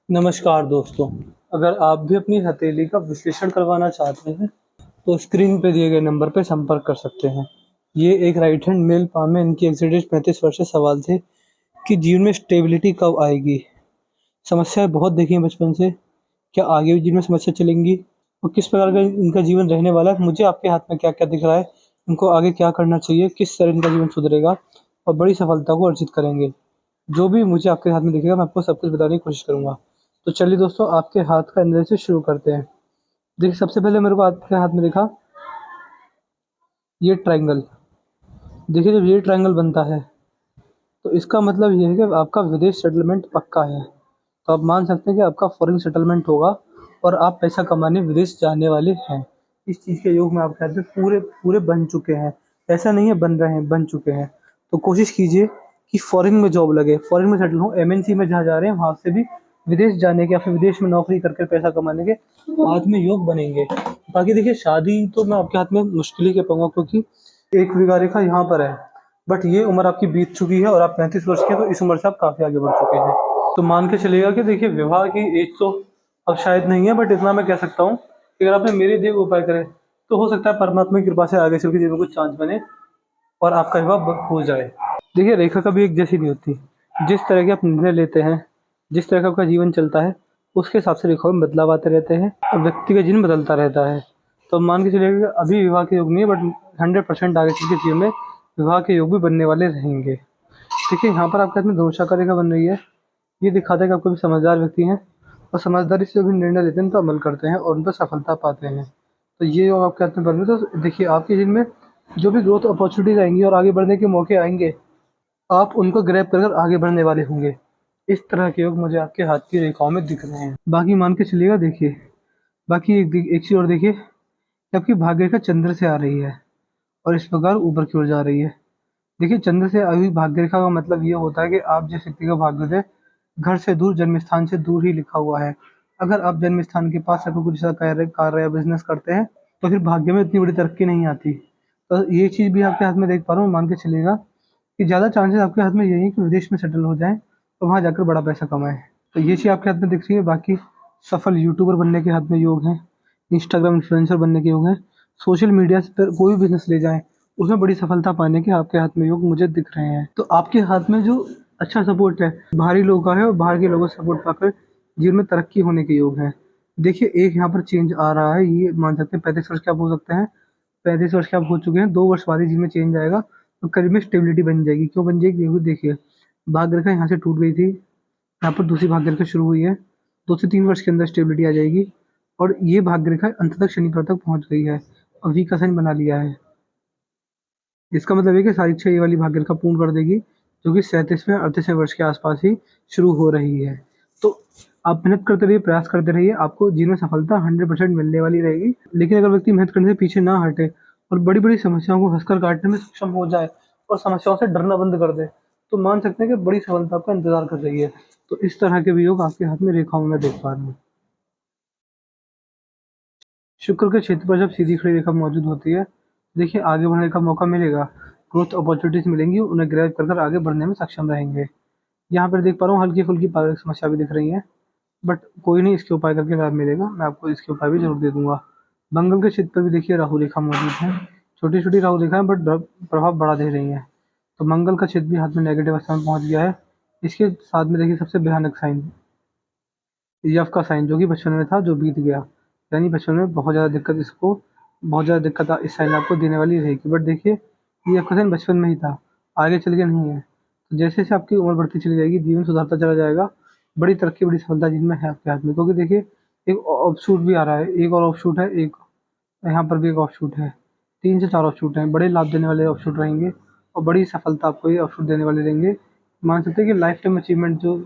नमस्कार दोस्तों। अगर आप भी अपनी हथेली का विश्लेषण करवाना चाहते हैं तो स्क्रीन पे दिए गए नंबर पे संपर्क कर सकते हैं। ये एक राइट हैंड मेल पाम है। इनकी एज 35 वर्ष से सवाल थे कि जीवन में स्टेबिलिटी कब आएगी। समस्याएं बहुत देखी हैं बचपन से। क्या आगे भी जीवन में समस्या चलेंगी और किस प्रकार का इनका जीवन रहने वाला है। मुझे आपके हाथ में क्या क्या दिख रहा है, इनको आगे क्या करना चाहिए, किस तरह इनका जीवन सुधरेगा और बड़ी सफलता को अर्जित करेंगे। जो भी मुझे आपके हाथ में दिखेगा मैं आपको सब कुछ बताने की कोशिश करूंगा। तो चलिए दोस्तों, आपके हाथ का अंदर से शुरू करते हैं। देखिए, सबसे पहले मेरे को आपके हाथ में दिखा ये ट्रायंगल। देखिए, जब ये ट्रायंगल बनता है तो इसका मतलब ये है कि आपका विदेश सेटलमेंट पक्का है। तो आप मान सकते हैं कि आपका फॉरेन सेटलमेंट होगा और आप पैसा कमाने विदेश जाने वाले हैं। इस चीज़ के योग में आपके हाथ में पूरे पूरे बन चुके हैं। ऐसा नहीं है बन रहे हैं, बन चुके हैं। तो कोशिश कीजिए कि फॉरेन में जॉब लगे, फॉरेन में सेटल हो। एमएनसी में जहाँ जा रहे हैं वहाँ से भी विदेश जाने के या फिर विदेश में नौकरी करके पैसा कमाने के हाथ में योग बनेंगे। बाकी देखिए, शादी तो मैं आपके हाथ में मुश्किल ही कह पाऊंगा, क्योंकि एक बिगा रेखा यहाँ पर है। बट ये उम्र आपकी बीत चुकी है और आप 35 वर्ष के हैं, तो इस उम्र से आप काफ़ी आगे बढ़ चुके हैं। तो मान के चलिएगा कि देखिए, विवाह की एज तो अब शायद नहीं है, बट इतना मैं कह सकता हूँ कि अगर आपने मेरे दिए हुए उपाय करे तो हो सकता है परमात्मा की कृपा से आगे चल के जीवन में कुछ चांस बने और आपका विवाह हो जाए। देखिए, रेखा कभी एक जैसी नहीं होती। जिस तरह के आप निर्णय लेते हैं, जिस तरह का आपका जीवन चलता है, उसके हिसाब से रेखाओं में बदलाव आते रहते हैं और व्यक्ति का जीवन बदलता रहता है। तो मान के चलिए कि अभी विवाह के योग नहीं है, बट 100% आगे चल के जीवन में विवाह के योग भी बनने वाले रहेंगे। देखिए, यहाँ पर आपके हाथ में धनुषा का रेखा बन रही है। ये दिखाता है कि आप कभी समझदार व्यक्ति हैं और समझदारी से जो भी निर्णय लेते हैं उन पर अमल करते हैं और उन पर सफलता पाते हैं। तो ये योग आपके हाथ में बन रहे हैं। तो देखिए, आपके जीवन में जो भी ग्रोथ अपॉर्चुनिटीज आएंगी और आगे बढ़ने के मौके आएंगे, आप उनको ग्रैब कर आगे बढ़ने वाले होंगे। इस तरह के योग मुझे आपके हाथ की रेखाओं में दिख रहे हैं। बाकी मान के चलिएगा, देखिए, बाकी एक चीज़ और देखिए कि आपकी भाग्य रेखा चंद्र से आ रही है और इस प्रकार ऊपर की ओर जा रही है। देखिए, चंद्र से आई हुई भाग्य रेखा का मतलब ये होता है कि आप जिस व्यक्ति का भाग्योदय घर से दूर, जन्म स्थान से दूर ही लिखा हुआ है। अगर आप जन्म स्थान के पास अगर कुछ ऐसा कार्य या बिजनेस करते हैं तो फिर भाग्य में इतनी बड़ी तरक्की नहीं आती। तो ये चीज़ भी आपके हाथ में देख पा रहा हूँ। मान के चलिएगा कि ज़्यादा चांसेस आपके हाथ में यही है कि विदेश में सेटल हो जाएं और वहाँ जाकर बड़ा पैसा कमाएं। तो ये चीज़ आपके हाथ में दिख रही है। बाकी सफल यूट्यूबर बनने के हाथ में योग है, इंस्टाग्राम इन्फ्लुएंसर बनने के योग है, सोशल मीडिया पर कोई भी बिजनेस ले जाएं उसमें बड़ी सफलता पाने के आपके हाथ में योग मुझे दिख रहे हैं। तो आपके हाथ में जो अच्छा सपोर्ट है बाहरी लोगों का है और बाहर के लोगों से सपोर्ट पाकर जीवन में तरक्की होने के योग है। देखिए, एक यहाँ पर चेंज आ रहा है, ये मान सकते हैं 35 वर्ष के आप हो सकते हैं। 35 वर्ष के आप हो चुके हैं, 2 वर्ष बाद ही जिसमें चेंज आएगा। तो करियर में स्टेबिलिटी बन जाएगी। क्यों बन जाएगी? क्योंकि देखिए, भाग्य रेखा यहाँ से टूट गई थी, यहाँ पर दूसरी भाग्य रेखा शुरू हुई है। 2 से 3 वर्ष के अंदर स्टेबिलिटी आ जाएगी और ये भाग्य रेखा अंत तक शनि ग्रह तक पहुंच गई है और वीक का साइन बना लिया है। इसका मतलब है कि सारी इच्छा ये वाली भाग्य रेखा पूर्ण कर देगी, जो कि 37वें 38वें वर्ष के आसपास ही शुरू हो रही है। तो आप मेहनत करते रहिए, प्रयास करते रहिए, आपको जीवन में सफलता 100% मिलने वाली रहेगी। लेकिन अगर व्यक्ति मेहनत करने से पीछे ना हटे और बड़ी-बड़ी समस्याओं को हँसकर काटने में सक्षम हो जाए और समस्याओं से डरना बंद कर दे, तो मान सकते हैं कि बड़ी सफलता आपका इंतज़ार कर रही है। तो इस तरह के भी योग आपके हाथ में रेखाओं में देख पा रहे हैं। शुक्र के क्षेत्र पर जब सीधी खड़ी रेखा मौजूद होती है, देखिए, आगे बढ़ने का मौका मिलेगा, ग्रोथ अपॉर्चुनिटीज़ मिलेंगी, उन्हें ग्रैब कर आगे बढ़ने में सक्षम रहेंगे। यहाँ पर देख पा रहा हूँ हल्की-फुल्की पारिवारिक समस्या भी दिख रही है, बट कोई नहीं, इसके उपाय करके लाभ मिलेगा। मैं आपको इसके उपाय भी ज़रूर दे दूँगा। मंगल के क्षेत्र पर भी देखिए राहु रेखा मौजूद है। छोटी-छोटी राहु रेखाएँ बट प्रभाव बड़ा दे रही हैं। तो मंगल का क्षेत्र भी हाथ में नेगेटिव अवस्था में पहुँच गया है। इसके साथ में देखिए सबसे भयानक साइन यफ का साइन, जो कि बचपन में था, जो बीत गया। यानी बचपन में बहुत ज़्यादा दिक्कत इस साइन आपको देने वाली रहेगी। बट देखिए, ये यफ का साइन बचपन में ही था, आगे चल के नहीं है। तो जैसे-जैसे आपकी उम्र बढ़ती चली जाएगी, जीवन सुधरता चला जाएगा, बड़ी तरक्की, बड़ी सफलता जिनमें है आपके हाथ में। क्योंकि देखिए, एक ऑफशूट भी आ रहा है, एक और ऑफशूट है, एक यहाँ पर भी एक ऑफशूट है। 3 से 4 ऑफशूट हैं, बड़े लाभ देने वाले ऑफशूट रहेंगे और बड़ी सफलता आपको ये ऑफशूट देने वाले रहेंगे। मान सकते हैं कि लाइफ टाइम अचीवमेंट जो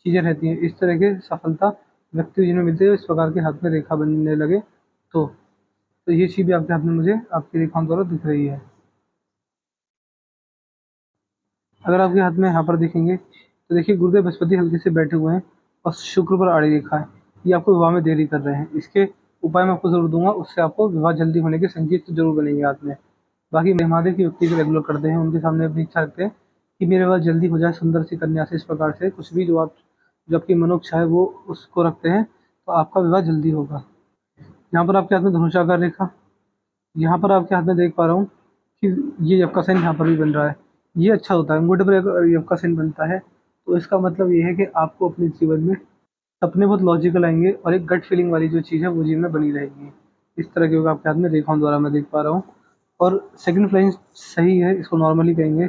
चीज़ें रहती हैं, इस तरह के सफलता व्यक्ति जिन्हें मिलती है, इस प्रकार के हाथ में रेखा बनने लगे तो। तो ये चीज़ भी आपके हाथ में मुझे आपकी रेखाओं द्वारा दिख रही है। अगर आपके हाथ में यहाँ पर देखेंगे तो देखिए, गुरुदेव बृहस्पति हल्के से बैठे हुए हैं और शुक्र पर आड़ी रेखा है। ये आपको विवाह में देरी कर रहे हैं। इसके उपाय मैं आपको ज़रूर दूंगा, उससे आपको विवाह जल्दी होने के संकेत तो जरूर बनेंगे हाथ में। बाकी महादेव की युक्ति जो रेगुलर करते हैं, उनके सामने अपनी इच्छा रखते हैं कि मेरे विवाह जल्दी हो जाए सुंदर सी कन्या से, इस प्रकार से कुछ भी जो आप जो आपकी मनोइच्छा है वो उसको रखते हैं, तो आपका विवाह जल्दी होगा। यहाँ पर आपके हाथ में धनुषाकार रेखा, यहाँ पर आपके हाथ में देख पा रहा हूँ कि ये यव का साइन यहाँ पर भी बन रहा है। ये अच्छा होता है, अंगूठे पर अगर यव का साइन बनता है तो इसका मतलब ये है कि आपको अपने जीवन में सपने बहुत लॉजिकल आएंगे और एक गट फीलिंग वाली जो चीज़ है वो जीवन में बनी रहेगी। इस तरह के योग आपके हाथ में रेखाओं द्वारा मैं देख पा रहा हूँ। और सेकंड फ्लाइंग सही है, इसको नॉर्मली कहेंगे।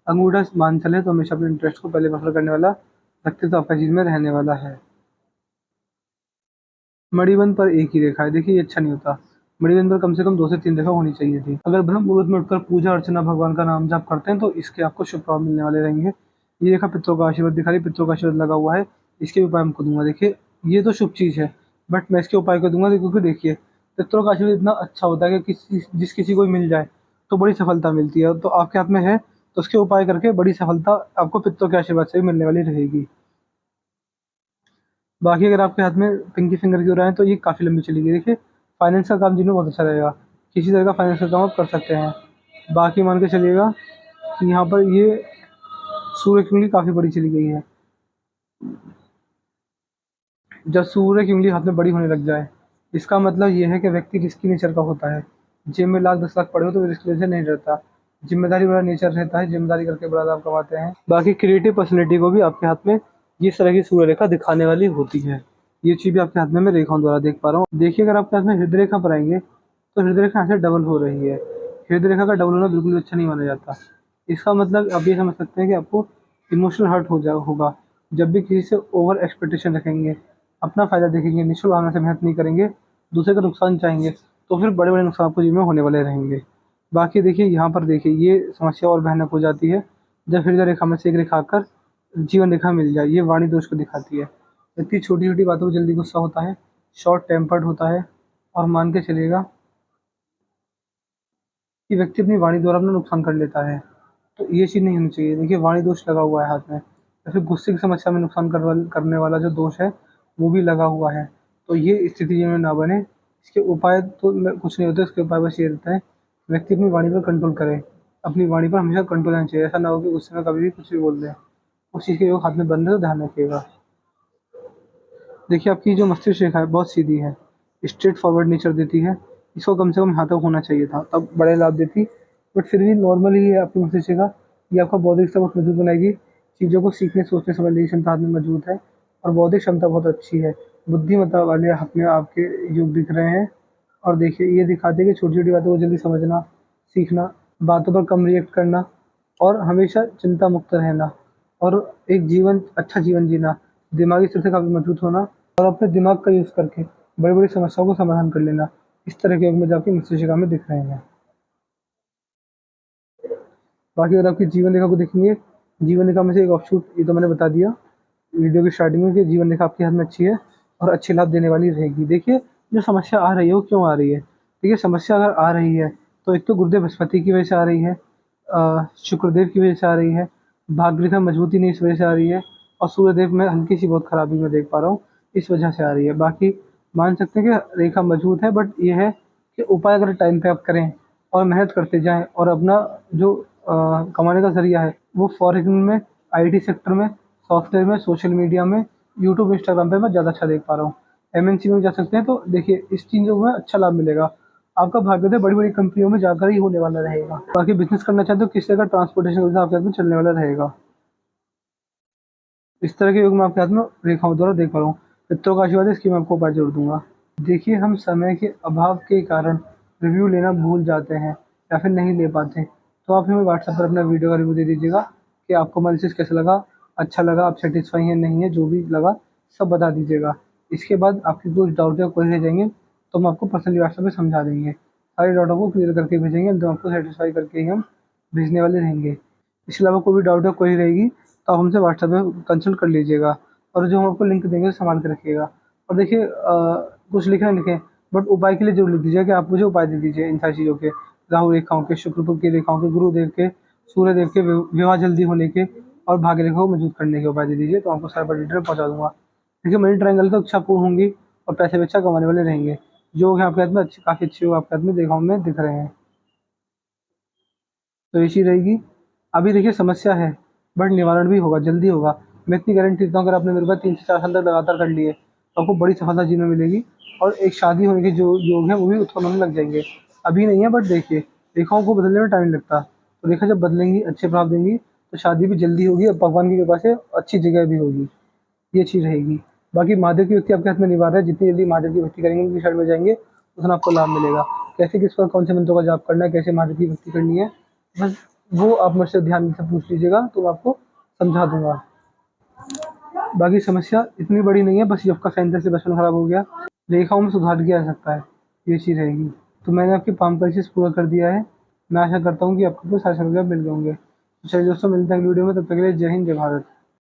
अंगूठा मान चले तो हमेशा अपने इंटरेस्ट को पहले प्रेफर करने वाला व्यक्तित्व आपका जीवन में रहने वाला है। मणिबंध पर एक ही रेखा है, देखिए ये अच्छा नहीं होता। मणिबंध पर कम से कम 2 से 3 रेखा होनी चाहिए थी। अगर ब्रह्म मुहूर्त में उठकर पूजा अर्चना भगवान का नाम जाप करते हैं तो इसके आपको शुभ प्रभाव मिलने वाले रहेंगे। ये रेखा पितरों का आशीर्वाद दिखा रही, पितरों का आशीर्वाद लगा हुआ है। इसके उपाय हमको दूंगा, देखिए ये तो शुभ चीज़ है, बट मैं इसके उपाय को दूंगा क्योंकि देखिए पितरों का आशीर्वाद इतना अच्छा होता है कि जिस किसी को मिल जाए तो बड़ी सफलता मिलती है। तो आपके हाथ में है तो उसके उपाय करके बड़ी सफलता आपको पितरों के आशीर्वाद से भी मिलने वाली रहेगी। बाकी अगर आपके हाथ में पिंकी फिंगर की हो रहा है तो ये काफ़ी लंबी चलेगी। देखिए फाइनेंस का काम जिनमें बहुत अच्छा रहेगा, किसी तरह का फाइनेंस का काम आप कर सकते हैं। बाकी मान के चलिएगा कि यहाँ पर ये सूर्य की उंगली काफ़ी बड़ी चली गई है। जब सूर्य की उंगली हाथ में बड़ी होने लग जाए इसका मतलब ये है कि व्यक्ति रिस्की नेचर का होता है। जेब में लाख 10 लाख पड़े हो तो रिस्क लेने से नहीं डरता, जिम्मेदारी वाला नेचर रहता है, जिम्मेदारी करके बड़ा लाभ कमाते हैं। बाकी क्रिएटिव पर्सनैलिटी को भी आपके हाथ में इस तरह की सूर्य रेखा दिखाने वाली होती है। ये चीज़ भी आपके हाथ में मैं रेखाओं द्वारा देख पा रहा हूँ। देखिए अगर आपके हाथ में हृदय रेखा पर आएंगे तो हृदय रेखा यहाँ से डबल हो रही है। हृदय रेखा का डबल होना बिल्कुल अच्छा नहीं माना जाता। इसका मतलब आप ये समझ सकते हैं कि आपको इमोशनल हर्ट होगा जब भी किसी से ओवर एक्सपेक्टेशन रखेंगे, अपना फ़ायदा देखेंगे, निश्चित भावना से मेहनत नहीं करेंगे, दूसरे का नुकसान चाहेंगे, तो फिर बड़े-बड़े नुकसान आपको जीवन में होने वाले रहेंगे। बाकी देखिए यहाँ पर देखिए ये समस्या और भयानक हो जाती है जब हृदय रेखा में से एक रेखा आकर जीवन रेखा मिल जाए, ये वाणी दोष को दिखाती है। इतनी छोटी-छोटी बातों को जल्दी गुस्सा होता है, शॉर्ट टेम्पर्ड होता है और मान के चलिएगा कि व्यक्ति अपनी वाणी द्वारा अपना नुकसान कर लेता है। तो ये चीज़ नहीं होनी चाहिए। देखिए वाणी दोष लगा हुआ है हाथ में, या फिर गुस्से की समस्या में नुकसान करने वाला जो दोष है वो भी लगा हुआ है। तो ये स्थिति जीवन में ना बने, इसके उपाय तो कुछ नहीं होते, इसके उपाय बस ये रहता है व्यक्ति अपनी वाणी पर कंट्रोल करे। अपनी वाणी पर हमेशा कंट्रोल रहना चाहिए, ऐसा ना हो कि गुस्से में कभी भी कुछ भी बोल दें। उस चीज़ के योग हाथ में बंद है तो ध्यान रखिएगा। देखिए आपकी जो मस्तिष्क रेखा है बहुत सीधी है, स्ट्रेट फॉरवर्ड नेचर देती है। इसको कम से कम यहाँ तक होना चाहिए था, तब बड़े लाभ देती। बट फिर भी नॉर्मल ही है आपकी मस्तिष्क रेखा। ये आपका बौद्धिक स्तर बहुत मजबूत बनाएगी, चीज़ों को सीखने सोचने समझने की क्षमता हाथ में मजबूत है और बौद्धिक क्षमता बहुत अच्छी है। बुद्धिमत्ता वाले हाथ में आपके योग दिख रहे हैं। और देखिए ये दिखाते हैं कि छोटी छोटी बातों को जल्दी समझना, सीखना, बातों पर कम रिएक्ट करना और हमेशा चिंता मुक्त रहना और एक जीवन अच्छा जीवन जीना, दिमागी स्तर से काफ़ी मजबूत होना और अपने दिमाग का यूज़ करके बड़ी-बड़ी समस्याओं को समाधान कर लेना। इस तरह के योग मुझे आपकी मस्तिष्क में दिख रहे हैं। बाकी अगर आपकी जीवन रेखा को देखेंगे, जीवन रेखा में से एक ऑफशूट ये तो मैंने बता दिया वीडियो की स्टार्टिंग में कि जीवन रेखा आपके हाथ में अच्छी है और अच्छे लाभ देने वाली रहेगी। देखिए जो समस्या आ रही है वो क्यों आ रही है? देखिए समस्या अगर आ रही है तो एक तो गुरुदेव बृहस्पति की वजह से आ रही है, शुक्रदेव की वजह से आ रही है, भाग्य रेखा मजबूती नहीं इस वजह से आ रही है और सूर्यदेव में हल्की सी बहुत खराबी मैं देख पा रहा हूँ, इस वजह से आ रही है। बाकी मान सकते हैं कि रेखा मजबूत है, बट ये है कि उपाय अगर टाइम पे आप करें और मेहनत करते जाएँ और अपना जो कमाने का ज़रिया है वो फॉरेन में, आईटी सेक्टर में, सॉफ्टवेयर में, सोशल मीडिया में, यूट्यूब, इंस्टाग्राम पे मैं ज़्यादा अच्छा देख पा रहा हूँ। एमएनसी में जा सकते हैं तो देखिए इस चीज़ों में अच्छा लाभ मिलेगा। आपका भाग्योदय बड़ी-बड़ी कंपनियों में जाकर ही होने वाला रहेगा। बाकी बिज़नेस करना चाहते हो किस तरह का ट्रांसपोर्टेशन बिज़नेस आपके हाथ में चलने वाला रहेगा। इस तरह के योग मैं आपके हाथ में रेखाओं द्वारा देख पा रहा हूँ। पितरों का आशीर्वाद है, इसकी मैं आपको उपाय ज़रूर दूँगा। देखिए हम समय के अभाव के कारण रिव्यू लेना भूल जाते हैं या फिर नहीं ले पाते। तो आप हमें व्हाट्सएप पर अपना वीडियो का रिव्यू दे दीजिएगा कि आपको हमारी चीज़ कैसा लगा, अच्छा लगा, आप सैटिस्फाई हैं, नहीं है, जो भी लगा सब बता दीजिएगा। इसके बाद आपके कुछ डाउट या क्वेरी रह जाएँगे तो हम आपको पर्सनली व्हाट्सएप पे समझा देंगे। सारे डाउटों को क्लियर करके भेजेंगे, तो आपको सैटिस्फाई करके ही हम भेजने वाले रहेंगे। इसके अलावा कोई भी डाउट या क्वेरी रहेगी तो आप हमसे व्हाट्सएप में कंसल्ट कर लीजिएगा और जो हम आपको लिंक देंगे संभाल के रखिएगा। और देखिए कुछ लिखें ना लिखें, बट उपाय के लिए ज़रूर लिख दीजिए कि आप मुझे उपाय दे दीजिए इन सारी चीज़ों के, राहु रेखाओं के, शुक्र की रेखाओं के, गुरुदेव के, सूर्यदेव के, विवाह जल्दी होने के और भाग्य रेखा को मजबूत करने के उपाय दे दीजिए, तो आपको सारा डिटेल पहुँचा दूँगा। देखिए मनी ट्रायंगल तो अच्छा पूर्ण होंगी और पैसे भी अच्छा कमाने वाले रहेंगे। जो है आपके हाथ में अच्छी, काफ़ी अच्छी आपके हाथ में रेखाओं में दिख रहे हैं। तो ये चीज़ रहेगी। अभी देखिए समस्या है, बट निवारण भी होगा, जल्दी होगा। मैं इतनी गारंटी देता हूँ, अगर आपने मेरे पास 3 से 4 साल तक लगातार कर लिए तो आपको बड़ी सफलता जीवन में मिलेगी और एक शादी होने के जो योग है वो भी उत्पन्न होने लग जाएंगे। अभी नहीं है बट देखिए, रेखाओं को बदलने में टाइम लगता है, तो रेखा जब बदलेंगी, अच्छे प्रभाव देंगी, तो शादी भी जल्दी होगी और भगवान की कृपा से अच्छी जगह भी होगी, ये चीज़ रहेगी। बाकी महादेव की भक्ति आपके हाथ में नहीं रहा है, जितनी जल्दी महादेव की भक्ति करेंगे, उनकी शरण में जाएंगे, उतना आपको लाभ मिलेगा। कैसे किस पर कौन से मंत्रों का जाप करना है, कैसे महादेव की भक्ति करनी है, बस वो आप मुझसे ध्यान से पूछ लीजिएगा तो मैं आपको समझा दूंगा। बाकी समस्या इतनी बड़ी नहीं है, बस ये आपका साइन से बचपन खराब हो गया, रेखाओं में सुधार किया जा सकता है, ये चीज़ रहेगी। तो मैंने आपकी पाम का चीज़ पूरा कर दिया है। मैं आशा करता हूँ कि आपको सारे समस्या मिल गए होंगे। तो चलिए दोस्तों, मिलते हैं अगली वीडियो में, तब तक के लिए जय हिंद, जय भारत।